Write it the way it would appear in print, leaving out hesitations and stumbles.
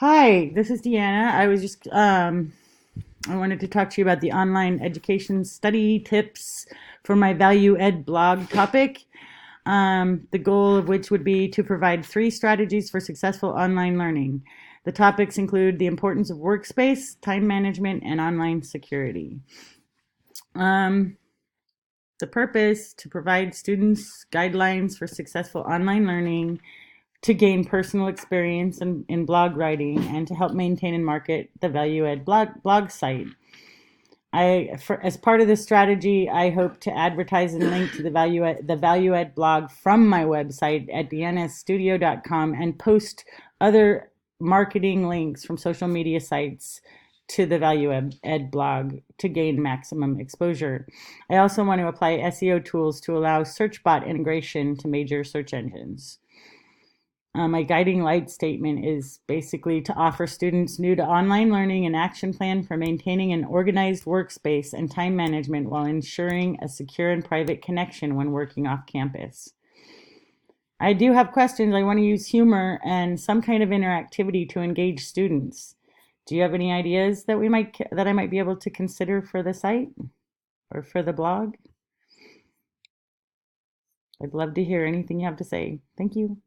Hi, this is Deanna. I wanted to talk to you about the online education study tips for my value ed blog topic. The goal of which would be to provide 3 strategies for successful online learning. The topics include the importance of workspace, time management, and online security. Um, the purpose to provide students guidelines for successful online learning, to gain personal experience in blog writing, and to help maintain and market the Value Ed blog site. As part of this strategy, I hope to advertise and link to the Value Ed blog from my website at deannastudio.com and post other marketing links from social media sites to the Value Ed blog to gain maximum exposure. I also want to apply SEO tools to allow search bot integration to major search engines. My guiding light statement is basically to offer students new to online learning an action plan for maintaining an organized workspace and time management while ensuring a secure and private connection when working off campus. I do have questions. I want to use humor and some kind of interactivity to engage students. Do you have any ideas that I might be able to consider for the site or for the blog? I'd love to hear anything you have to say. Thank you.